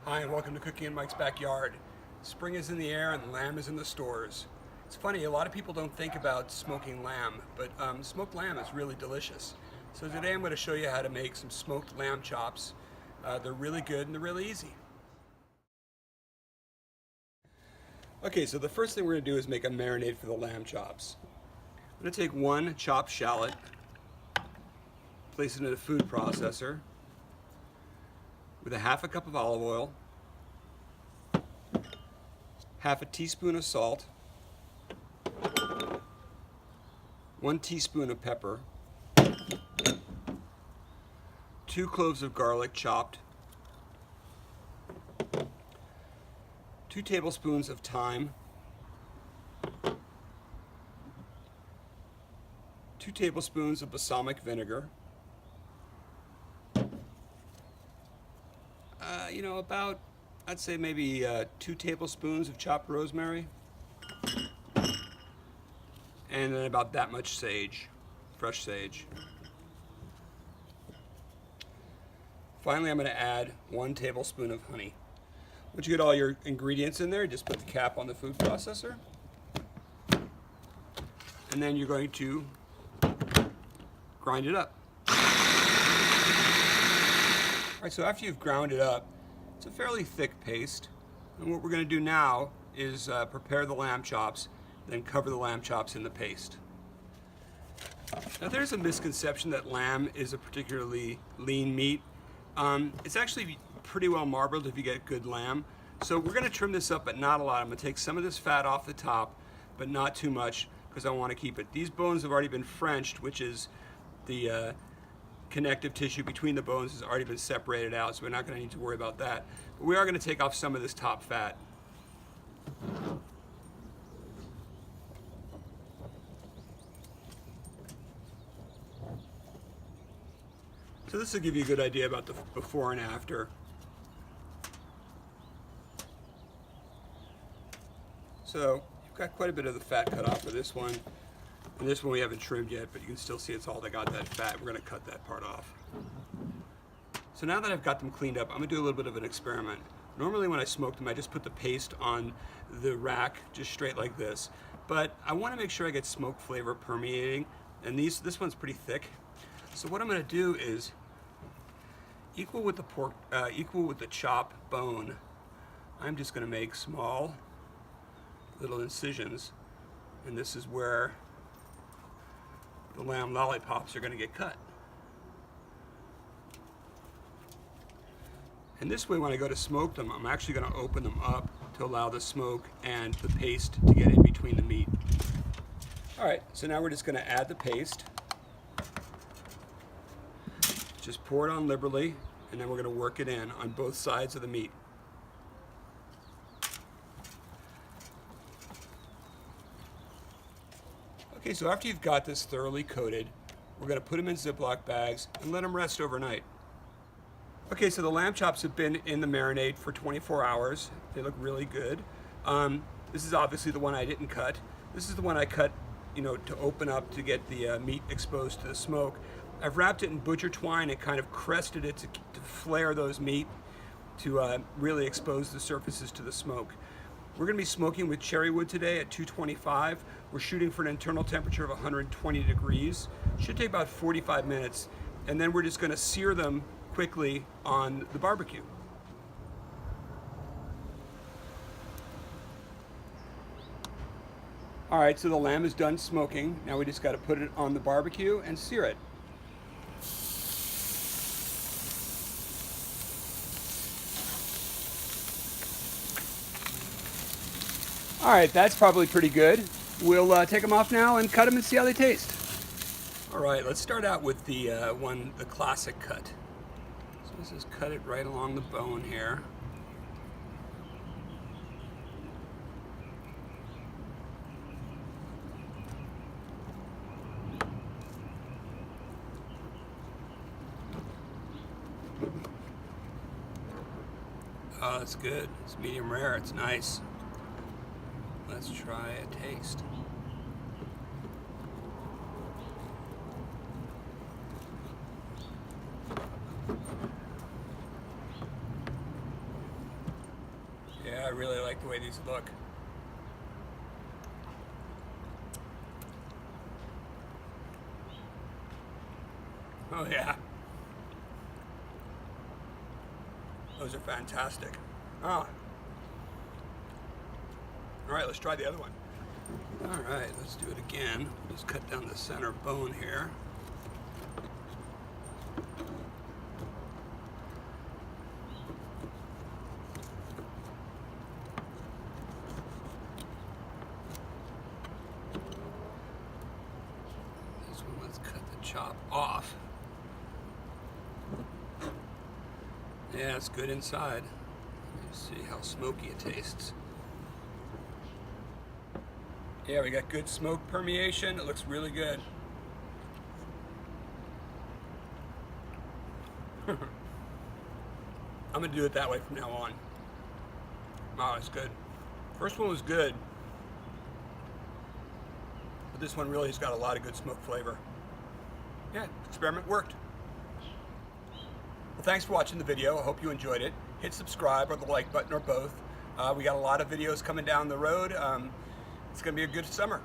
Hi, and welcome to Cooking in Mike's Backyard. Spring is in the air and lamb is in the stores. It's funny, a lot of people don't think about smoking lamb, but smoked lamb is really delicious. So today I'm going to show you how to make some smoked lamb chops. They're really good and they're really easy. Okay, so the first thing we're going to do is make a marinade for the lamb chops. I'm going to take one chopped shallot, place it in a food processor with a half a cup of olive oil, half a teaspoon of salt, 1 teaspoon of pepper, 2 cloves of garlic chopped, 2 tablespoons of thyme, 2 tablespoons of balsamic vinegar, about, I'd say maybe 2 tablespoons of chopped rosemary, and then about that much sage, fresh sage. Finally, I'm going to add 1 tablespoon of honey. Once you get all your ingredients in there, just put the cap on the food processor, and then you're going to grind it up. All right, so after you've ground it up, it's a fairly thick paste. And what we're going to do now is prepare the lamb chops, then cover the lamb chops in the paste. Now there's a misconception that lamb is a particularly lean meat. It's actually pretty well marbled if you get good lamb. So we're going to trim this up, but not a lot. I'm going to take some of this fat off the top, but not too much because I want to keep it. These bones have already been Frenched, which is the connective tissue between the bones has already been separated out, so we're not going to need to worry about that. But we are going to take off some of this top fat. So this will give you a good idea about the before and after. So you've got quite a bit of the fat cut off for this one. And this one we haven't trimmed yet, but you can still see it's all that got that fat. We're going to cut that part off. So now that I've got them cleaned up, I'm going to do a little bit of an experiment. Normally when I smoke them, I just put the paste on the rack, just straight like this. But I want to make sure I get smoke flavor permeating, and this one's pretty thick. So what I'm going to do is, equal with the chop bone, I'm just going to make small little incisions, and this is where the lamb lollipops are going to get cut. And this way, when I go to smoke them, I'm actually going to open them up to allow the smoke and the paste to get in between the meat. All right, so now we're just going to add the paste. Just pour it on liberally, and then we're going to work it in on both sides of the meat. Okay, so after you've got this thoroughly coated, we're going to put them in Ziploc bags and let them rest overnight. Okay, so the lamb chops have been in the marinade for 24 hours. They look really good. This is obviously the one I didn't cut. This is the one I cut, to open up to get the meat exposed to the smoke. I've wrapped it in butcher twine and kind of crested it to flare those meat to really expose the surfaces to the smoke. We're going to be smoking with cherry wood today at 225. We're shooting for an internal temperature of 120 degrees. Should take about 45 minutes, and then we're just going to sear them quickly on the barbecue. All right, so the lamb is done smoking. Now we just got to put it on the barbecue and sear it. All right, that's probably pretty good. We'll take them off now and cut them and see how they taste. All right, let's start out with the classic cut. So let's just cut it right along the bone here. Oh, that's good. It's medium rare. It's nice. Let's try a taste. really like the way these look. Oh yeah. Those are fantastic. Oh. All right, let's try the other one. All right, let's do it again. Just cut down the center bone here. This one, let's cut the chop off. Yeah, it's good inside. Let's see how smoky it tastes. Yeah, we got good smoke permeation. It looks really good. I'm gonna do it that way from now on. Wow, it's good. First one was good, but this one really has got a lot of good smoke flavor. Yeah, experiment worked. Well, thanks for watching the video. I hope you enjoyed it. Hit subscribe or the like button or both. We got a lot of videos coming down the road. It's going to be a good summer.